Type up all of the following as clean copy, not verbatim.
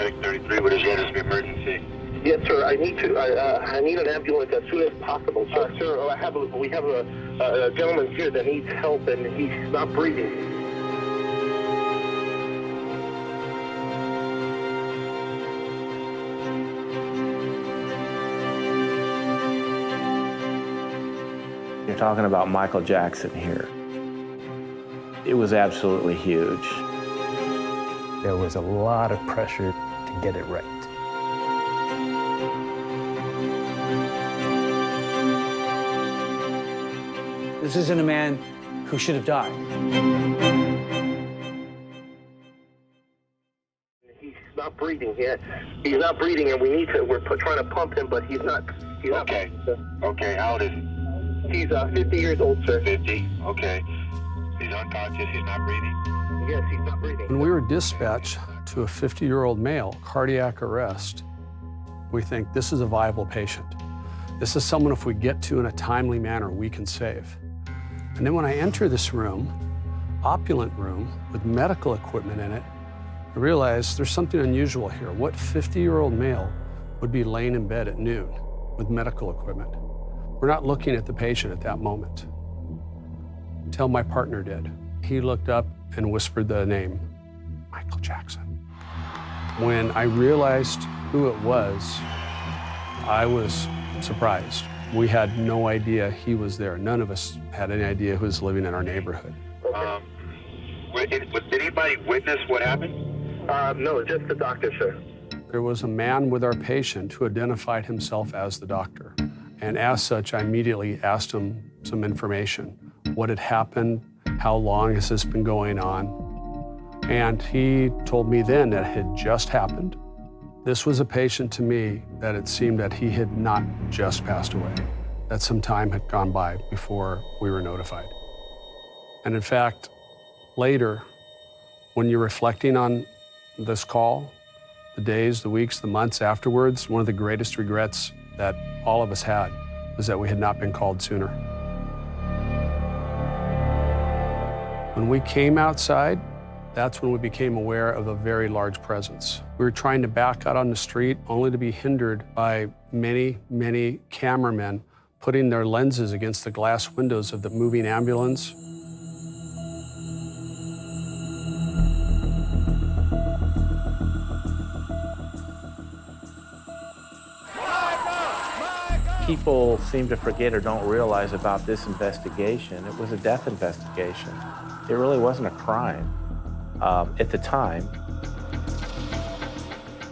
Medic 33, what is your emergency? Yes, sir. I need an ambulance as soon as possible, sir. Sir, we have a gentleman here that needs help, and he's not breathing. You're talking about Michael Jackson here. It was absolutely huge. There was a lot of pressure to get it right. This isn't a man who should have died. He's not breathing yet. He's not breathing, and we're trying to pump him, but he's not. Okay. Okay, how old is he? He's 50 years old, sir. 50, okay. He's unconscious, he's not breathing? Yes, he's not breathing. When we were dispatched to a 50-year-old male, cardiac arrest, we think this is a viable patient. This is someone, if we get to in a timely manner, we can save. And then when I enter this room, opulent room with medical equipment in it, I realize there's something unusual here. What 50-year-old male would be laying in bed at noon with medical equipment? We're not looking at the patient at that moment, until my partner did. He looked up and whispered the name, Michael Jackson. When I realized who it was, I was surprised. We had no idea he was there. None of us had any idea who was living in our neighborhood. Did anybody witness what happened? No, just the doctor, sir. There was a man with our patient who identified himself as the doctor. And as such, I immediately asked him some information. What had happened? How long has this been going on? And he told me then that it had just happened. This was a patient to me that it seemed that he had not just passed away, that some time had gone by before we were notified. And in fact, later, when you're reflecting on this call, the days, the weeks, the months afterwards, one of the greatest regrets that all of us had was that we had not been called sooner. When we came outside, that's when we became aware of a very large presence. We were trying to back out on the street only to be hindered by many, many cameramen putting their lenses against the glass windows of the moving ambulance. People seem to forget or don't realize about this investigation. It was a death investigation. It really wasn't a crime at the time.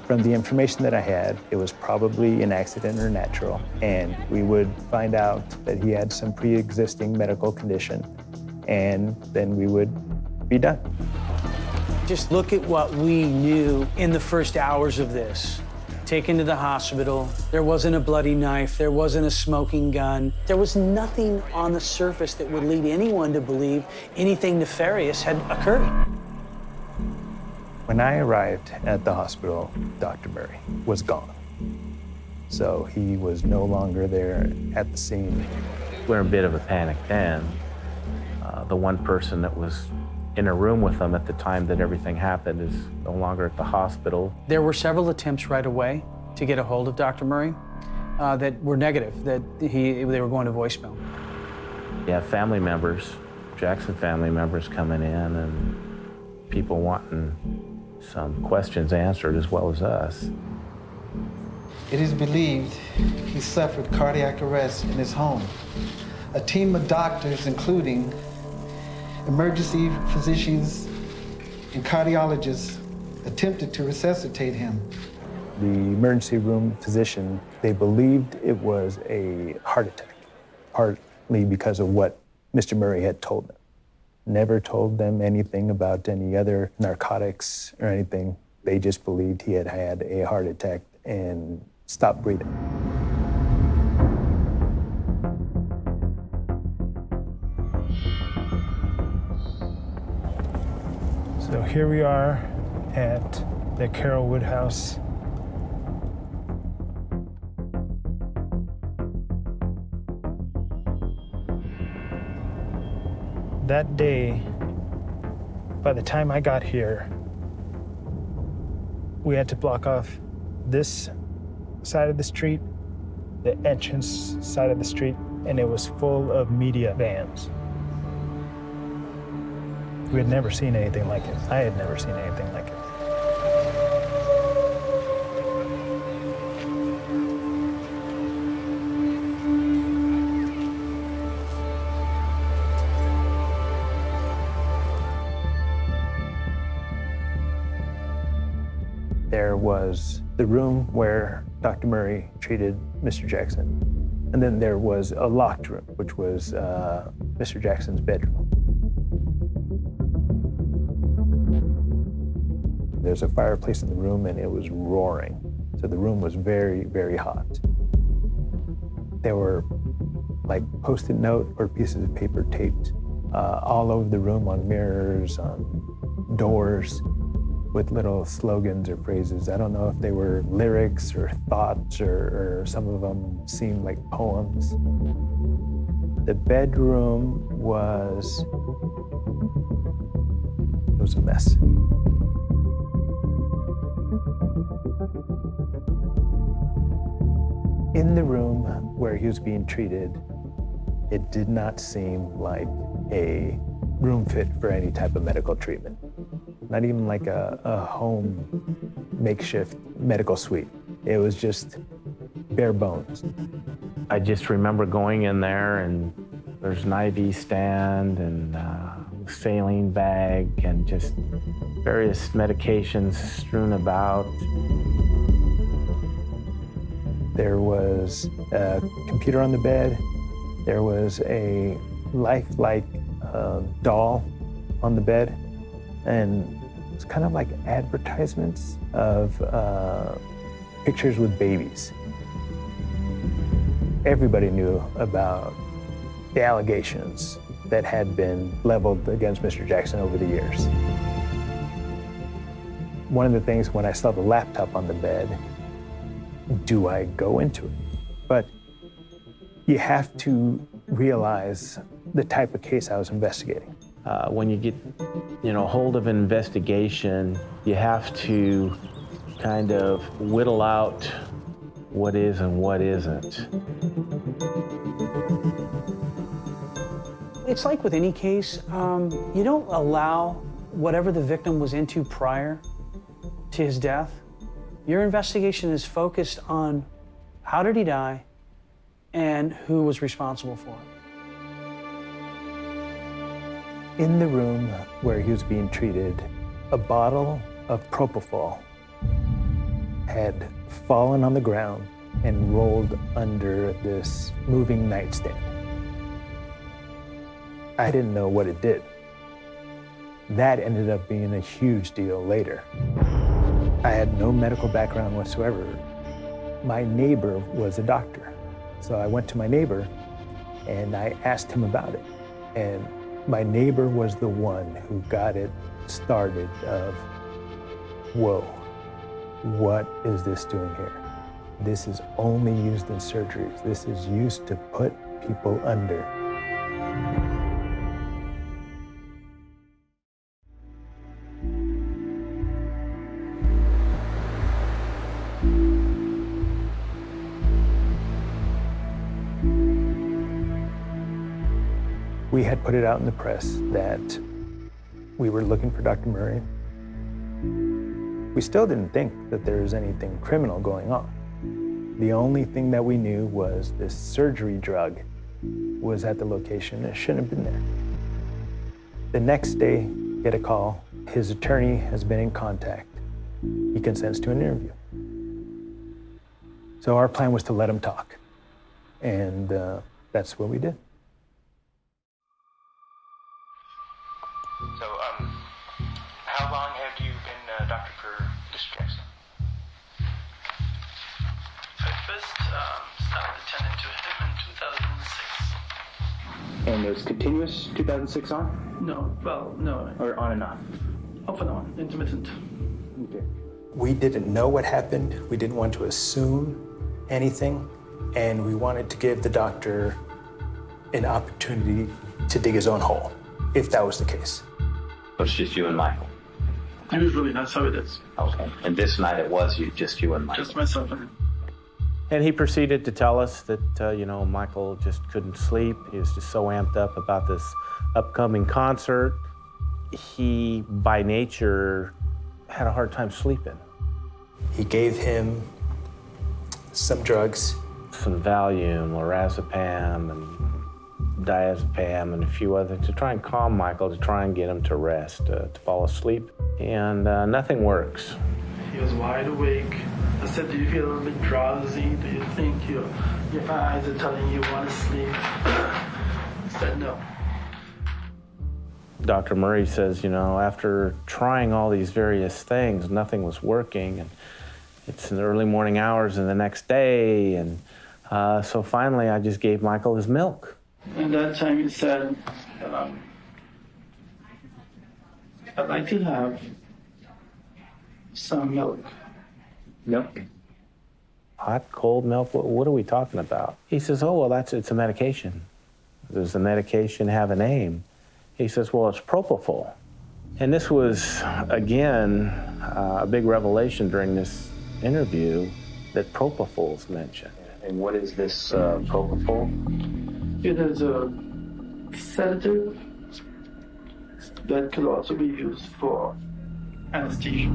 From the information that I had, it was probably an accident or natural, and we would find out that he had some pre-existing medical condition, and then we would be done. Just look at what we knew in the first hours of this. Taken to the hospital, there wasn't a bloody knife, there wasn't a smoking gun. There was nothing on the surface that would lead anyone to believe anything nefarious had occurred. When I arrived at the hospital, Dr. Murray was gone. So he was no longer there at the scene. We were in a bit of a panic then. The one person that was in a room with them at the time that everything happened is no longer at the hospital. There were several attempts right away to get a hold of Dr. Murray that were negative, that they were going to voicemail. Yeah, family members, Jackson family members coming in and people wanting some questions answered as well as us. It is believed he suffered cardiac arrest in his home. A team of doctors, including emergency physicians and cardiologists, attempted to resuscitate him. The emergency room physician, they believed it was a heart attack, partly because of what Mr. Murray had told them. Never told them anything about any other narcotics or anything. They just believed he had had a heart attack and stopped breathing. So here we are at the Carolwood house. That day, by the time I got here, We had to block off this side of the street, the entrance side of the street, and it was full of media vans. We had never seen anything like it. I had never seen anything like it. There was the room where Dr. Murray treated Mr. Jackson. And then there was a locked room, which was Mr. Jackson's bedroom. There's a fireplace in the room and it was roaring. So the room was very, very hot. There were like Post-it note or pieces of paper taped all over the room, on mirrors, on doors, with little slogans or phrases. I don't know if they were lyrics or thoughts, or some of them seemed like poems. The bedroom was a mess. In the room where he was being treated, it did not seem like a room fit for any type of medical treatment. Not even like a home makeshift medical suite. It was just bare bones. I just remember going in there and there's an IV stand and saline bag and just various medications strewn about. There was a computer on the bed. There was a lifelike doll on the bed. And it's kind of like advertisements of pictures with babies. Everybody knew about the allegations that had been leveled against Mr. Jackson over the years. One of the things when I saw the laptop on the bed, do I go into it? But you have to realize the type of case I was investigating. When you get, hold of an investigation, you have to kind of whittle out what is and what isn't. It's like with any case, you don't allow whatever the victim was into prior to his death. Your investigation is focused on how did he die and who was responsible for it. In the room where he was being treated, a bottle of propofol had fallen on the ground and rolled under this moving nightstand. I didn't know what it did. That ended up being a huge deal later. I had no medical background whatsoever. My neighbor was a doctor. So I went to my neighbor and I asked him about it. And my neighbor was the one who got it started of, whoa, what is this doing here? This is only used in surgeries. This is used to put people under. We had put it out in the press that we were looking for Dr. Murray. We still didn't think that there was anything criminal going on. The only thing that we knew was this surgery drug was at the location. It shouldn't have been there. The next day, get a call. His attorney has been in contact. He consents to an interview. So our plan was to let him talk. And that's what we did. So, how long have you been a doctor for Mr. Jackson? I first started attending to him in 2006. And it was continuous 2006 on? No, well, no. Or on and off? Off and on, intermittent. Okay. We didn't know what happened. We didn't want to assume anything. And we wanted to give the doctor an opportunity to dig his own hole, if that was the case. But it's just you and Michael. Usually that's how it is. Okay. And this night it was just you and Michael? Just myself and him. And he proceeded to tell us that, Michael just couldn't sleep. He was just so amped up about this upcoming concert. He, by nature, had a hard time sleeping. He gave him some drugs. Some Valium, lorazepam, and diazepam, and a few others to try and calm Michael, to try and get him to rest, to fall asleep. And nothing works. He was wide awake. I said, do you feel a little bit drowsy? Do you think your eyes are telling you want to sleep? He said no. Dr. Murray says, after trying all these various things, nothing was working. And it's in the early morning hours of the next day. And so finally, I just gave Michael his milk. And that time he said, I'd like to have some milk. Milk? Hot, cold milk? What are we talking about? He says, oh, well, it's a medication. Does the medication have a name? He says, well, it's propofol. And this was, again, a big revelation during this interview that propofol is mentioned. And what is this propofol? It is a sedative that could also be used for anesthesia.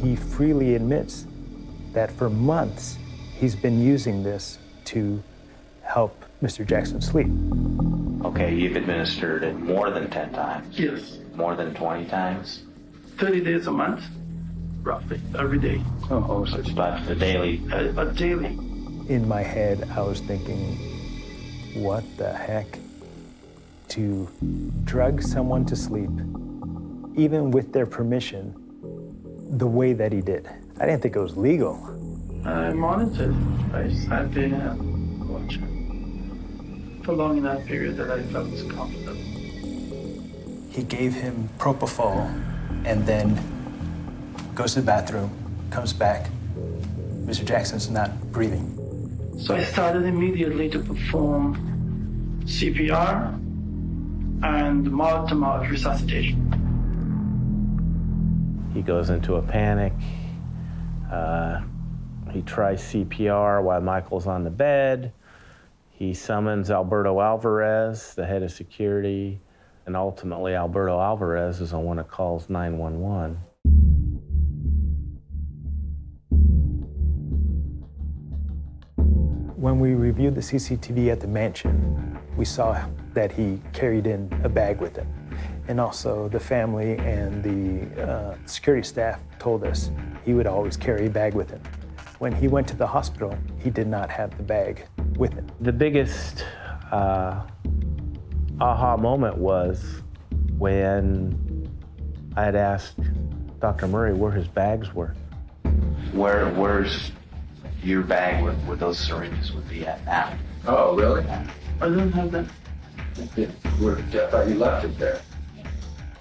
He freely admits that for months he's been using this to help Mr. Jackson sleep. Okay, you've administered it more than 10 times? Yes. More than 20 times? 30 days a month, roughly, every day. Oh, so it's about a daily? A daily. In my head, I was thinking, what the heck? To drug someone to sleep, even with their permission, the way that he did. I didn't think it was legal. I monitored. I sat there and watched for long enough period that I felt comfortable. He gave him propofol and then goes to the bathroom, comes back. Mr. Jackson's not breathing. So I started immediately to perform CPR and mouth-to-mouth resuscitation. He goes into a panic. He tries CPR while Michael's on the bed. He summons Alberto Alvarez, the head of security, and ultimately Alberto Alvarez is the one that calls 911. When we reviewed the CCTV at the mansion, we saw that he carried in a bag with him. And also the family and the security staff told us he would always carry a bag with him. When he went to the hospital, he did not have the bag with him. The biggest aha moment was when I had asked Dr. Murray where his bags were. Where's your bag where those syringes would be at now? Oh, really? I don't have that. I thought you left it there.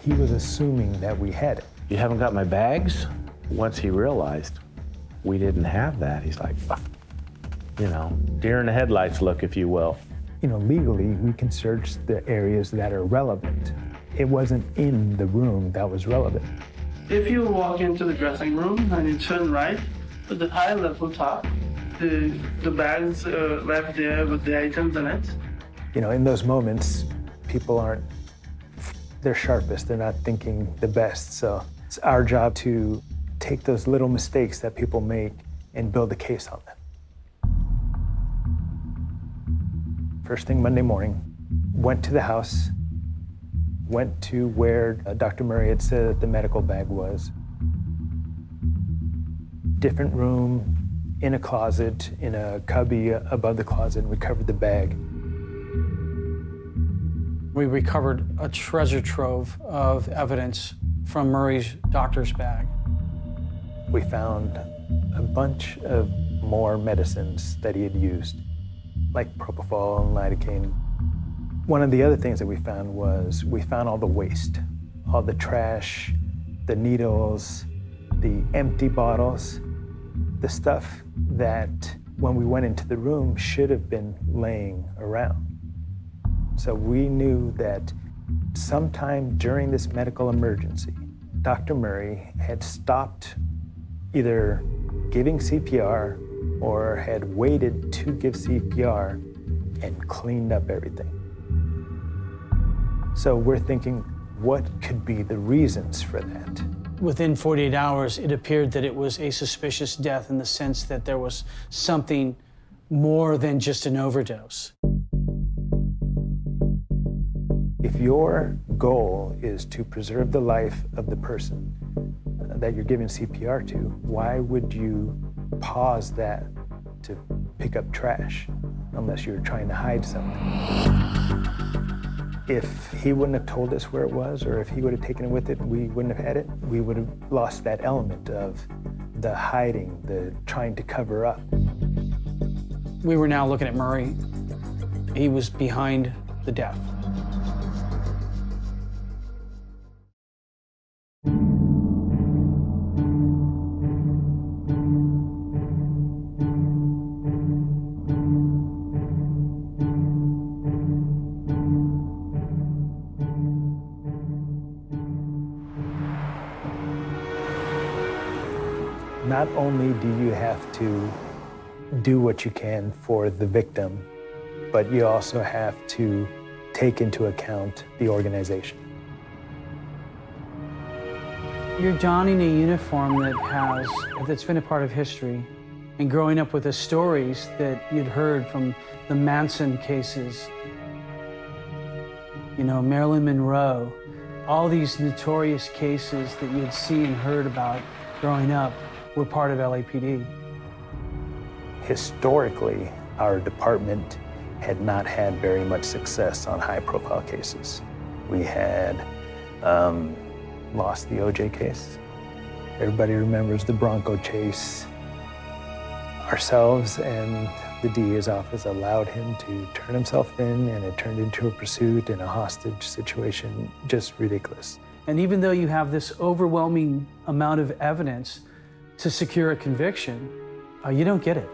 He was assuming that we had it. You haven't got my bags? Once he realized we didn't have that, he's like, deer in the headlights look, if you will. Legally, we can search the areas that are relevant. It wasn't in the room that was relevant. If you walk into the dressing room and you turn right, at the high level top, the bags are left there with the items in it. In those moments, people aren't their sharpest. They're not thinking the best. So it's our job to take those little mistakes that people make and build a case on them. First thing Monday morning, went to the house, went to where Dr. Murray had said that the medical bag was. Different room, in a closet, in a cubby above the closet, and we covered the bag. We recovered a treasure trove of evidence from Murray's doctor's bag. We found a bunch of more medicines that he had used, like propofol and lidocaine. One of the other things that we found was we found all the waste, all the trash, the needles, the empty bottles, the stuff that when we went into the room should have been laying around. So we knew that sometime during this medical emergency, Dr. Murray had stopped either giving CPR or had waited to give CPR and cleaned up everything. So we're thinking, what could be the reasons for that? Within 48 hours, it appeared that it was a suspicious death in the sense that there was something more than just an overdose. If your goal is to preserve the life of the person that you're giving CPR to, why would you pause that to pick up trash unless you're trying to hide something? If he wouldn't have told us where it was, or if he would have taken it with it and we wouldn't have had it, we would have lost that element of the hiding, the trying to cover up. We were now looking at Murray. He was behind the death. Not only do you have to do what you can for the victim, but you also have to take into account the organization. You're donning a uniform that's been a part of history, and growing up with the stories that you'd heard from the Manson cases, you know, Marilyn Monroe, all these notorious cases that you'd seen and heard about growing up were part of LAPD. Historically, our department had not had very much success on high-profile cases. We had lost the OJ case. Everybody remembers the Bronco chase. Ourselves and the DA's office allowed him to turn himself in, and it turned into a pursuit and a hostage situation, just ridiculous. And even though you have this overwhelming amount of evidence to secure a conviction, you don't get it.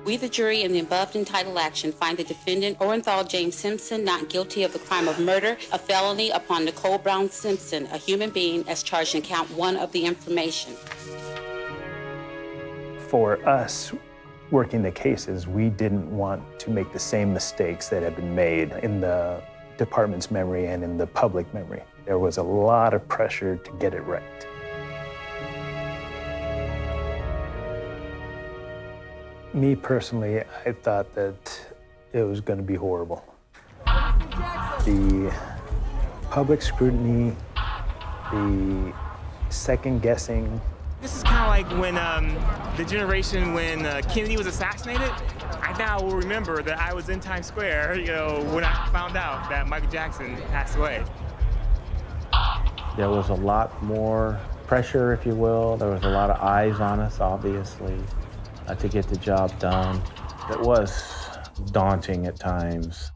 We, the jury, in the above entitled action, find the defendant, Orenthal James Simpson, not guilty of the crime of murder, a felony upon Nicole Brown Simpson, a human being, as charged in count 1 of the information. For us, working the cases, we didn't want to make the same mistakes that had been made in the department's memory and in the public memory. There was a lot of pressure to get it right. Me personally, I thought that it was going to be horrible. The public scrutiny, the second guessing. This is kind of like when the generation when Kennedy was assassinated. I now will remember that I was in Times Square, you know, when I found out that Michael Jackson passed away. There was a lot more pressure, if you will. There was a lot of eyes on us, obviously, to get the job done. It was daunting at times.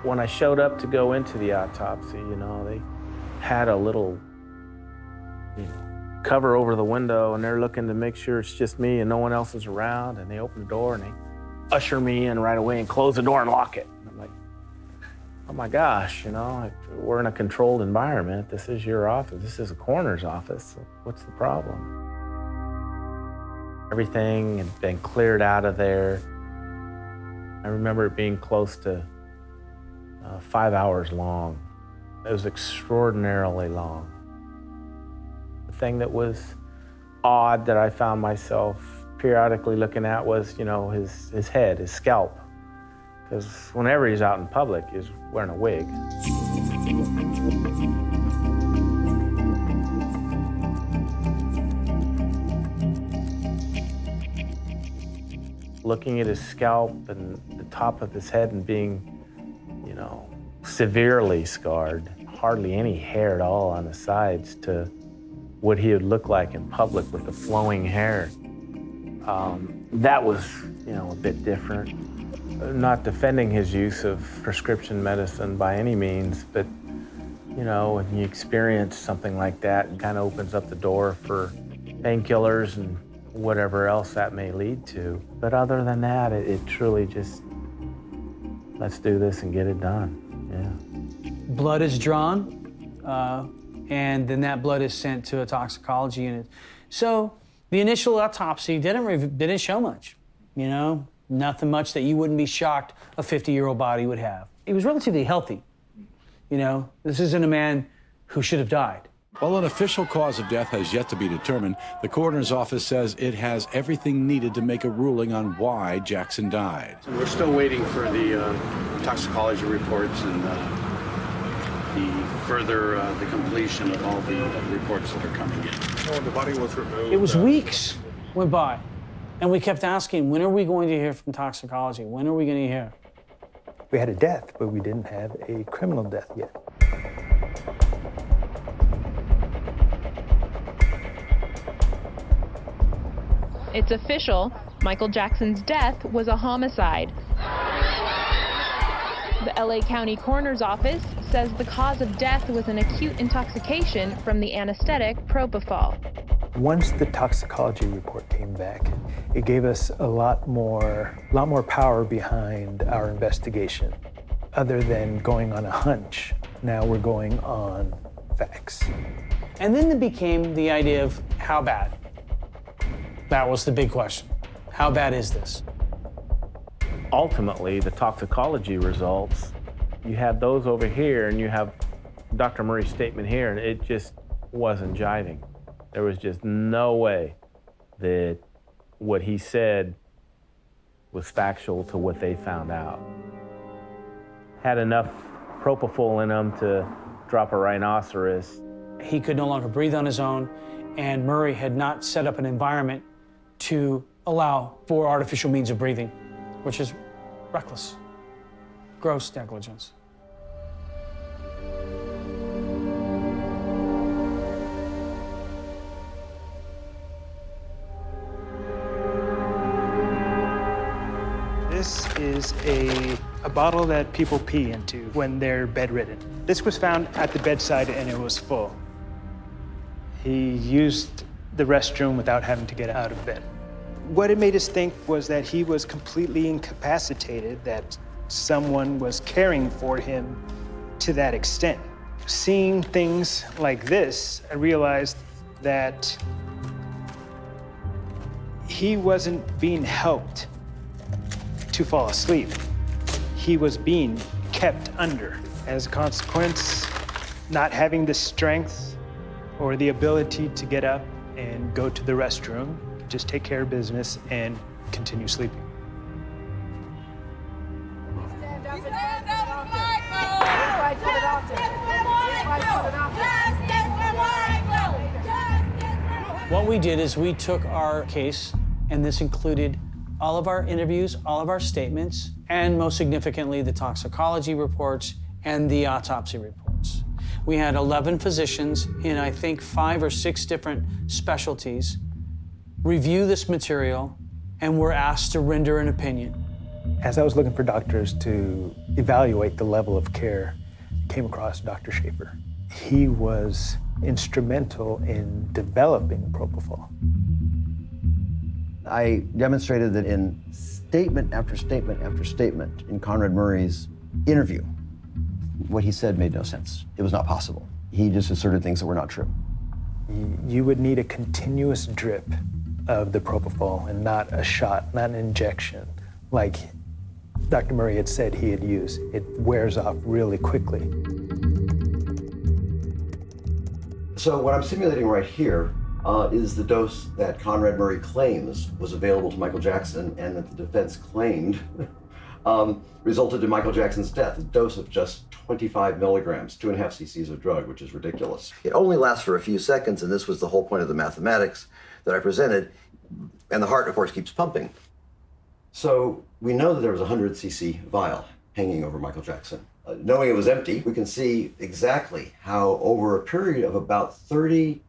When I showed up to go into the autopsy, you know, they had a little cover over the window, and they're looking to make sure it's just me and no one else is around, and they open the door and they usher me in right away and close the door and lock it. And I'm like, oh my gosh, you know, we're in a controlled environment. This is your office. This is a coroner's office. So what's the problem? Everything had been cleared out of there. I remember it being close to 5 hours long. It was extraordinarily long. The thing that was odd that I found myself periodically looking at was, you know, his head, his scalp. Because whenever he's out in public, he's wearing a wig. Looking at his scalp and the top of his head and being, you know, severely scarred, hardly any hair at all on the sides, to what he would look like in public with the flowing hair. That was, you know, a bit different. Not defending his use of prescription medicine by any means, but, you know, when you experience something like that, it kind of opens up the door for painkillers and, whatever else that may lead to. But other than that, it truly just, let's do this and get it done. Yeah. Blood is drawn, and then that blood is sent to a toxicology unit. So the initial autopsy didn't show much, you know, nothing much that you wouldn't be shocked a 50-year-old body would have. He was relatively healthy, you know. This isn't a man who should have died. While an official cause of death has yet to be determined, the coroner's office says it has everything needed to make a ruling on why Jackson died. We're still waiting for the toxicology reports and the completion of all the reports that are coming in. So when the body was removed, It was weeks went by, and we kept asking, when are we going to hear from toxicology? When are we going to hear? We had a death, but we didn't have a criminal death yet. It's official. Michael Jackson's death was a homicide. The LA County Coroner's Office says the cause of death was an acute intoxication from the anesthetic propofol. Once the toxicology report came back, it gave us a lot more power behind our investigation. Other than going on a hunch, now we're going on facts. And then it became the idea of how bad. That was the big question. How bad is this? Ultimately, the toxicology results, you had those over here and you have Dr. Murray's statement here, and it just wasn't jiving. There was just no way that what he said was factual to what they found out. Had enough propofol in him to drop a rhinoceros. He could no longer breathe on his own, and Murray had not set up an environment to allow for artificial means of breathing, which is reckless, gross negligence. This is a bottle that people pee into when they're bedridden. This was found at the bedside and it was full. He used the restroom without having to get out of bed. What it made us think was that he was completely incapacitated, that someone was caring for him to that extent. Seeing things like this, I realized that he wasn't being helped to fall asleep. He was being kept under. As a consequence, not having the strength or the ability to get up and go to the restroom, just take care of business and continue sleeping. What we did is we took our case, and this included all of our interviews, all of our statements, and most significantly, the toxicology reports and the autopsy reports. We had 11 physicians in, I think, 5 or 6 different specialties review this material, and were asked to render an opinion. As I was looking for doctors to evaluate the level of care, I came across Dr. Schaefer. He was instrumental in developing propofol. I demonstrated that in statement after statement after statement in Conrad Murray's interview, what he said made no sense. It was not possible. He just asserted things that were not true. You would need a continuous drip of the propofol and not a shot, not an injection, like Dr. Murray had said he had used. It wears off really quickly. So what I'm simulating right here is the dose that Conrad Murray claims was available to Michael Jackson and that the defense claimed resulted in Michael Jackson's death, a dose of just 25 milligrams, 2.5 cc's of drug, which is ridiculous. It only lasts for a few seconds, and this was the whole point of the mathematics that I presented, and the heart, of course, keeps pumping. So we know that there was a 100 cc vial hanging over Michael Jackson. Knowing it was empty, we can see exactly how over a period of about 30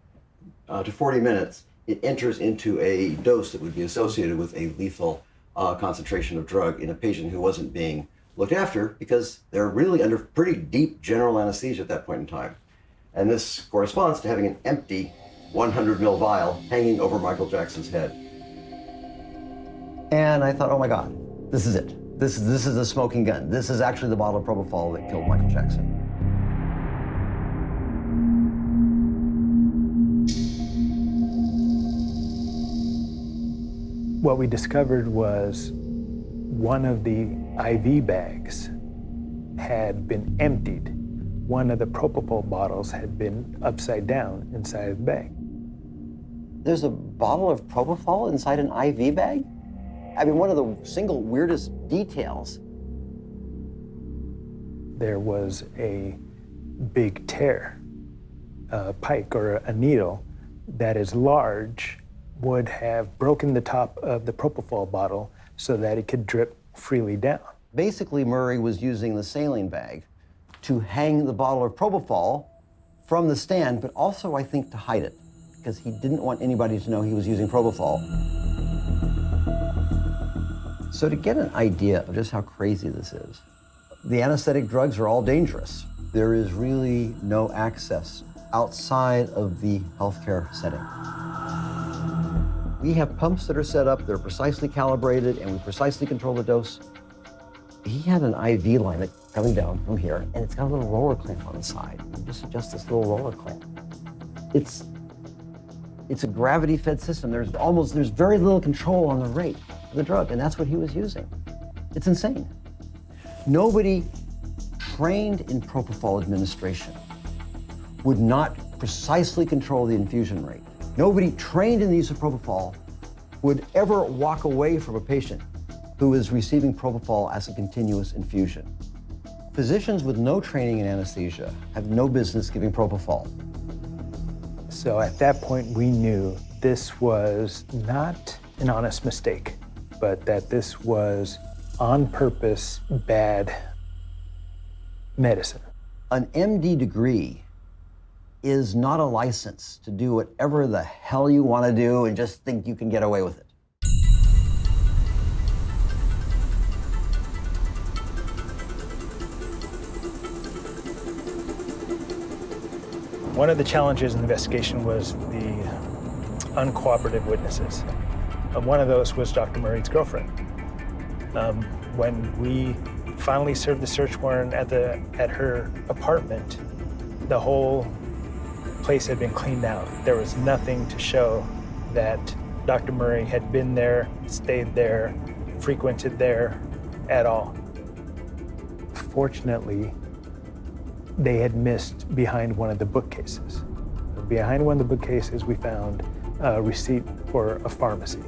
to 40 minutes, it enters into a dose that would be associated with a lethal concentration of drug in a patient who wasn't being looked after because they're really under pretty deep general anesthesia at that point in time. And this corresponds to having an empty 100 ml vial hanging over Michael Jackson's head. And I thought, oh my God, this is it. This is the smoking gun. This is actually the bottle of propofol that killed Michael Jackson. What we discovered was one of the IV bags had been emptied. One of the propofol bottles had been upside down inside of the bag. There's a bottle of propofol inside an IV bag? I mean, one of the single weirdest details. There was a big tear, a pike or a needle that is large would have broken the top of the propofol bottle so that it could drip freely down. Basically, Murray was using the saline bag to hang the bottle of propofol from the stand, but also, I think, to hide it, because he didn't want anybody to know he was using propofol. So to get an idea of just how crazy this is, the anesthetic drugs are all dangerous. There is really no access outside of the healthcare setting. We have pumps that are set up, they're precisely calibrated, and we precisely control the dose. He had an IV line that coming down from here, and it's got a little roller clamp on the side. You just adjust this little roller clamp. It's a gravity-fed system. There's very little control on the rate of the drug, and that's what he was using. It's insane. Nobody trained in propofol administration would not precisely control the infusion rate. Nobody trained in the use of propofol would ever walk away from a patient who is receiving propofol as a continuous infusion. Physicians with no training in anesthesia have no business giving propofol. So at that point, we knew this was not an honest mistake, but that this was on purpose bad medicine. An MD degree is not a license to do whatever the hell you want to do and just think you can get away with it. One of the challenges in the investigation was the uncooperative witnesses. One of those was Dr. Murray's girlfriend. When we finally served the search warrant at her apartment, the whole place had been cleaned out. There was nothing to show that Dr. Murray had been there, stayed there, frequented there at all. Fortunately, they had missed behind one of the bookcases. Behind one of the bookcases, we found a receipt for a pharmacy.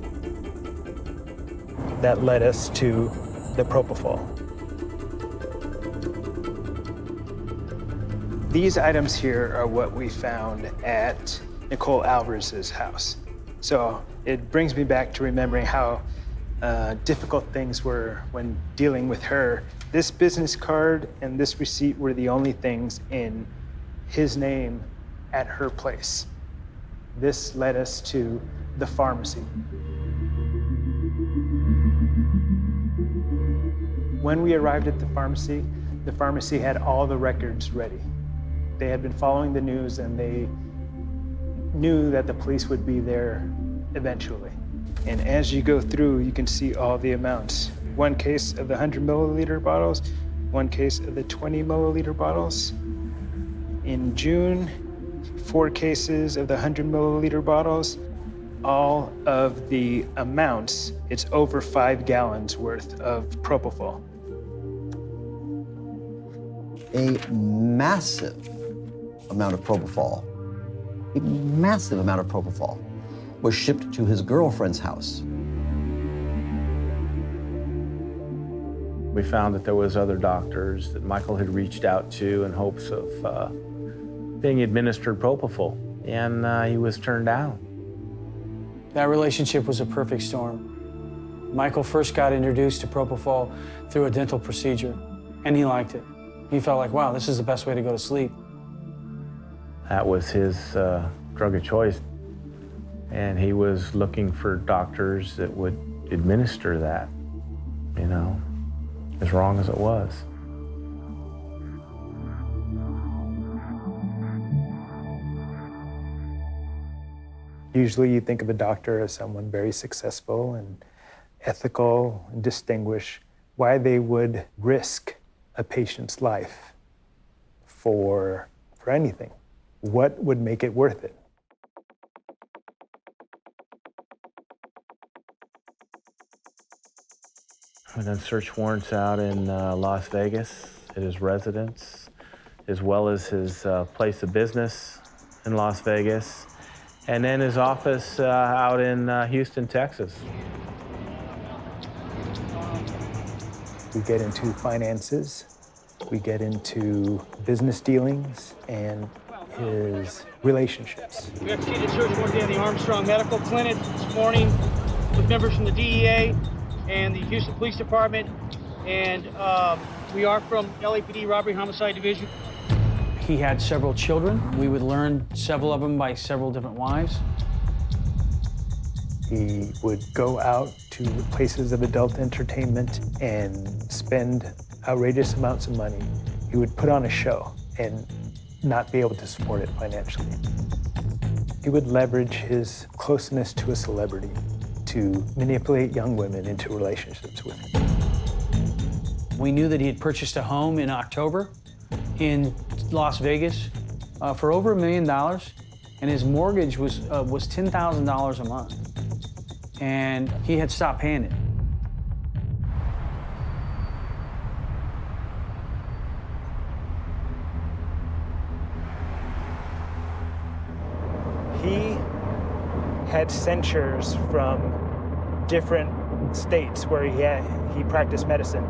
That led us to the propofol. These items here are what we found at Nicole Alvarez's house. So it brings me back to remembering how difficult things were when dealing with her. This business card and this receipt were the only things in his name at her place. This led us to the pharmacy. When we arrived at the pharmacy had all the records ready. They had been following the news and they knew that the police would be there eventually. And as you go through, you can see all the amounts. One case of the 100 milliliter bottles, one case of the 20 milliliter bottles. In June, 4 cases of the 100 milliliter bottles. All of the amounts, it's over 5 gallons worth of propofol. A massive amount of propofol, was shipped to his girlfriend's house. We found that there was other doctors that Michael had reached out to in hopes of being administered propofol, and he was turned down. That relationship was a perfect storm. Michael first got introduced to propofol through a dental procedure, and he liked it. He felt like, wow, this is the best way to go to sleep. That was his drug of choice, and he was looking for doctors that would administer that, you know, as wrong as it was. Usually you think of a doctor as someone very successful and ethical and distinguish why they would risk a patient's life for anything. What would make it worth it? We done search warrants out in Las Vegas at his residence, as well as his place of business in Las Vegas, and then his office out in Houston, Texas. We get into finances, we get into business dealings, and his relationships. We executed a search warrant at the Armstrong Medical Clinic this morning with members from the DEA and the Houston Police Department, and we are from LAPD Robbery Homicide Division. He had several children. We would learn several of them by several different wives. He would go out to places of adult entertainment and spend outrageous amounts of money. He would put on a show and not be able to support it financially. He would leverage his closeness to a celebrity to manipulate young women into relationships with him. We knew that he had purchased a home in October in Las Vegas for over $1 million, and his mortgage was $10,000 a month. And he had stopped paying it. He had censures from different states where he practiced medicine.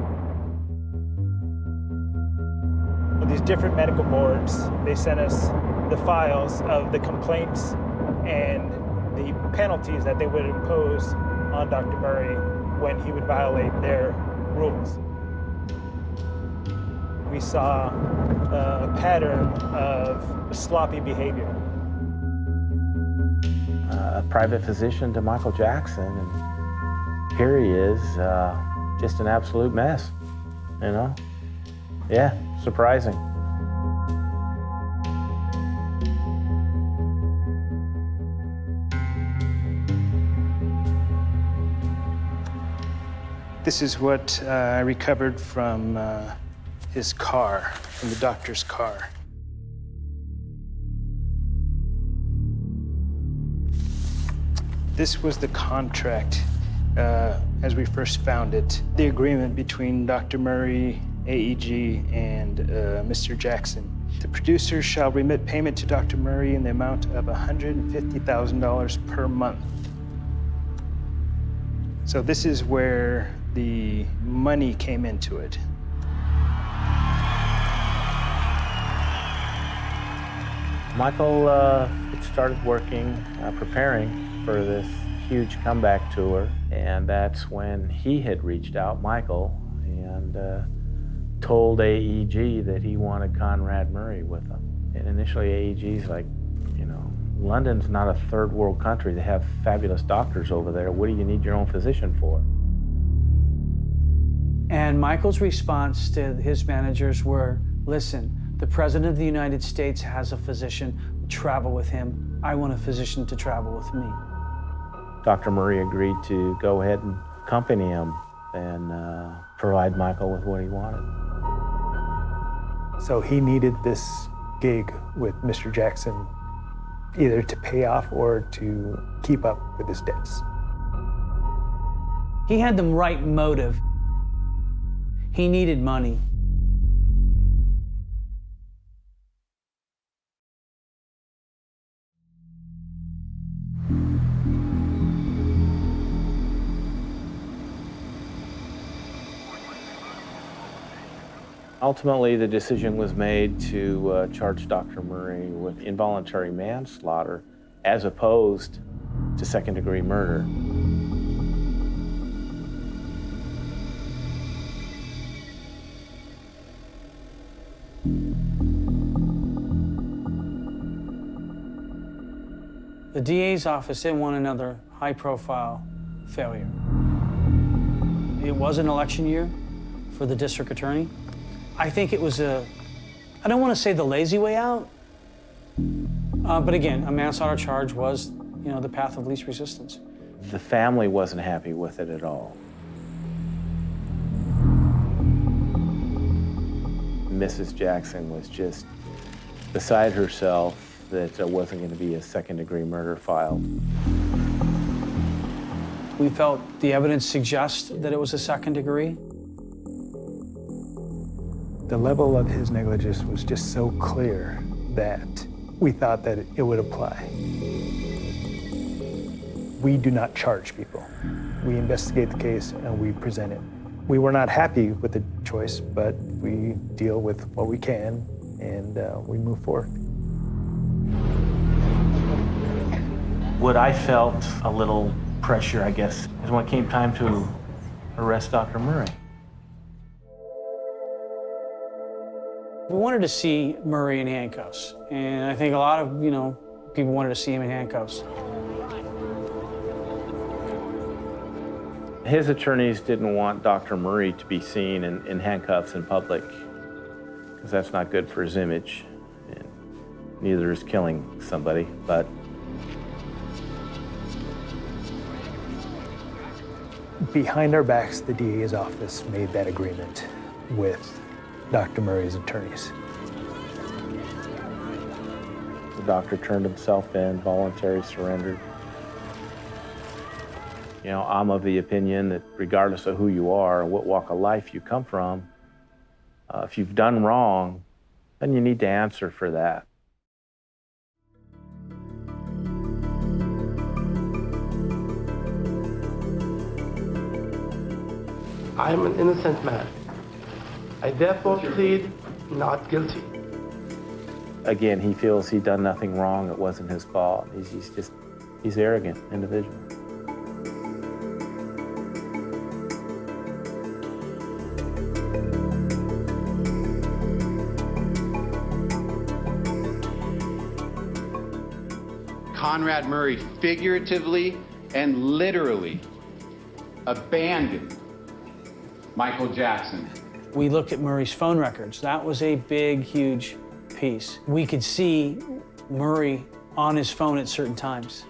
With these different medical boards, they sent us the files of the complaints and the penalties that they would impose on Dr. Murray when he would violate their rules. We saw a pattern of sloppy behavior. A private physician to Michael Jackson, and here he is, just an absolute mess, you know? Yeah, surprising. This is what I recovered from his car, from the doctor's car. This was the contract as we first found it. The agreement between Dr. Murray, AEG, and Mr. Jackson. The producers shall remit payment to Dr. Murray in the amount of $150,000 per month. So this is where the money came into it. Michael started working, preparing for this huge comeback tour, and that's when he had reached out, Michael, and told AEG that he wanted Conrad Murray with him. And initially AEG's like, you know, London's not a third world country. They have fabulous doctors over there. What do you need your own physician for? And Michael's response to his managers were, listen, the President of the United States has a physician, travel with him. I want a physician to travel with me. Dr. Murray agreed to go ahead and accompany him and provide Michael with what he wanted. So he needed this gig with Mr. Jackson either to pay off or to keep up with his debts. He had the right motive. He needed money. Ultimately, the decision was made to charge Dr. Murray with involuntary manslaughter as opposed to second-degree murder. The DA's office didn't want another high-profile failure. It was an election year for the district attorney. I think it was I don't want to say the lazy way out, but again, a manslaughter charge was, you know, the path of least resistance. The family wasn't happy with it at all. Mrs. Jackson was just beside herself that there wasn't going to be a second-degree murder filed. We felt the evidence suggests that it was a second degree. The level of his negligence was just so clear that we thought that it would apply. We do not charge people. We investigate the case and we present it. We were not happy with the choice, but we deal with what we can and we move forward. What I felt a little pressure, I guess, is when it came time to arrest Dr. Murray. We wanted to see Murray in handcuffs, and I think a lot of, people wanted to see him in handcuffs. His attorneys didn't want Dr. Murray to be seen in handcuffs in public, because that's not good for his image. And neither is killing somebody, but behind our backs, the DA's office made that agreement with Dr. Murray's attorneys. The doctor turned himself in, voluntary surrendered. I'm of the opinion that regardless of who you are, what walk of life you come from, if you've done wrong, then you need to answer for that. I am an innocent man. I therefore plead not guilty. Again, he feels he'd done nothing wrong. It wasn't his fault. He's an arrogant individual. Conrad Murray figuratively and literally abandoned Michael Jackson. We looked at Murray's phone records. That was a big, huge piece. We could see Murray on his phone at certain times.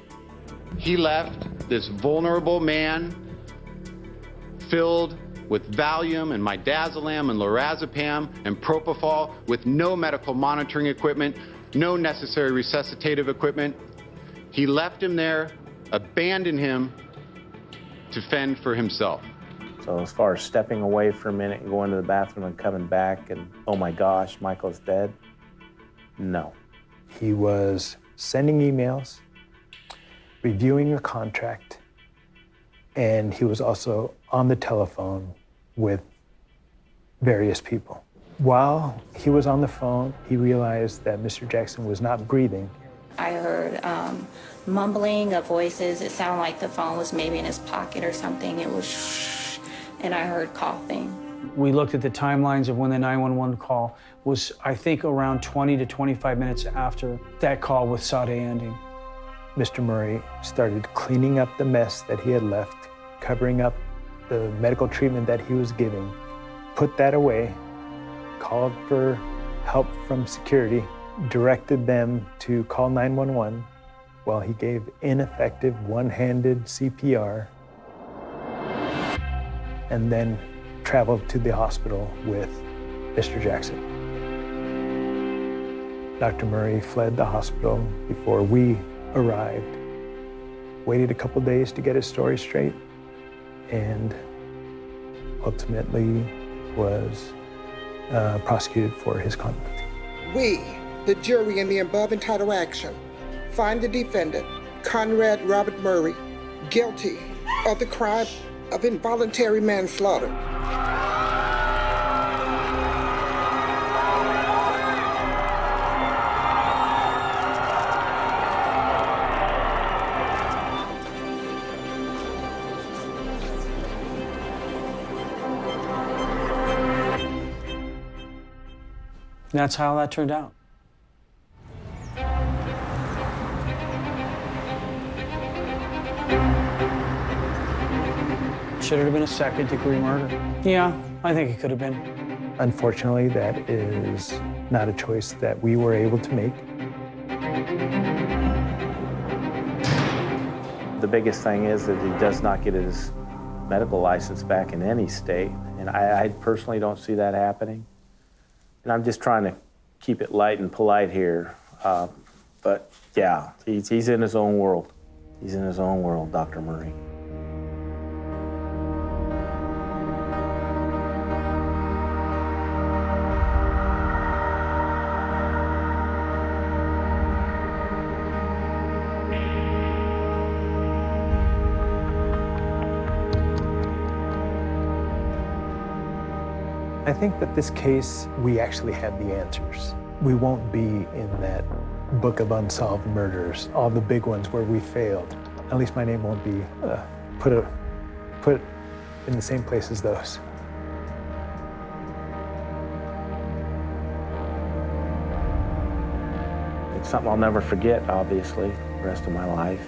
He left this vulnerable man filled with Valium and midazolam and lorazepam and propofol with no medical monitoring equipment, no necessary resuscitative equipment. He left him there, abandoned him to fend for himself. So as far as stepping away for a minute and going to the bathroom and coming back and, oh my gosh, Michael's dead, no. He was sending emails, reviewing a contract, and he was also on the telephone with various people. While he was on the phone, he realized that Mr. Jackson was not breathing. I heard mumbling of voices. It sounded like the phone was maybe in his pocket or something. It was shh, and I heard coughing. We looked at the timelines of when the 911 call was, I think, around 20 to 25 minutes after that call with Sade ending. Mr. Murray started cleaning up the mess that he had left, covering up the medical treatment that he was giving, put that away, called for help from security, directed them to call 911 while he gave ineffective one-handed CPR, and then traveled to the hospital with Mr. Jackson. Dr. Murray fled the hospital before we arrived, waited a couple days to get his story straight, and ultimately was prosecuted for his conduct. We, the jury in the above entitled action, find the defendant, Conrad Robert Murray, guilty of the crime of involuntary manslaughter. That's how that turned out. Should it have been a second-degree murder? Yeah, I think it could have been. Unfortunately, that is not a choice that we were able to make. The biggest thing is that he does not get his medical license back in any state, and I personally don't see that happening. And I'm just trying to keep it light and polite here, but yeah, he's in his own world. He's in his own world, Dr. Murray. I think that this case, we actually have the answers. We won't be in that book of unsolved murders, all the big ones where we failed. At least my name won't be put in the same place as those. It's something I'll never forget, obviously, the rest of my life.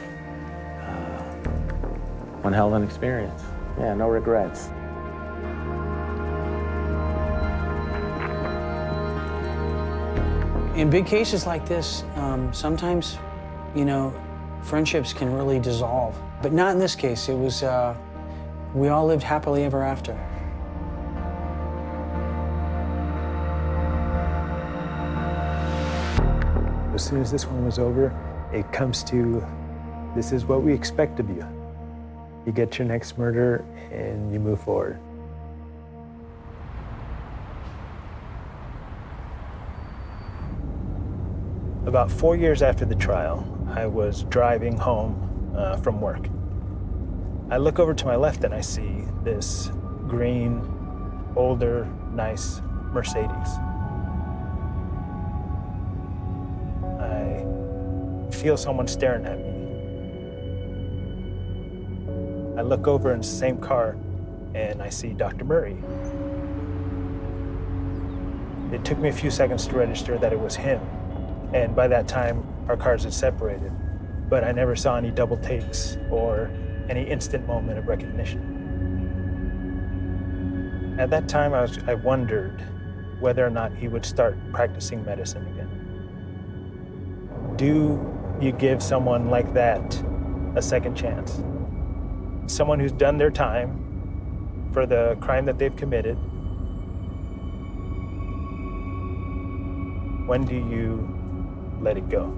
One hell of an experience. Yeah, no regrets. In big cases like this, sometimes, you know, friendships can really dissolve. But not in this case. It was, we all lived happily ever after. As soon as this one was over, it comes to, this is what we expect of you. You get your next murder and you move forward. About 4 years after the trial, I was driving home from work. I look over to my left and I see this green, older, nice Mercedes. I feel someone staring at me. I look over in the same car and I see Dr. Murray. It took me a few seconds to register that it was him. And by that time, our cars had separated. But I never saw any double takes or any instant moment of recognition. At that time, I wondered whether or not he would start practicing medicine again. Do you give someone like that a second chance? Someone who's done their time for the crime that they've committed. When do you let it go?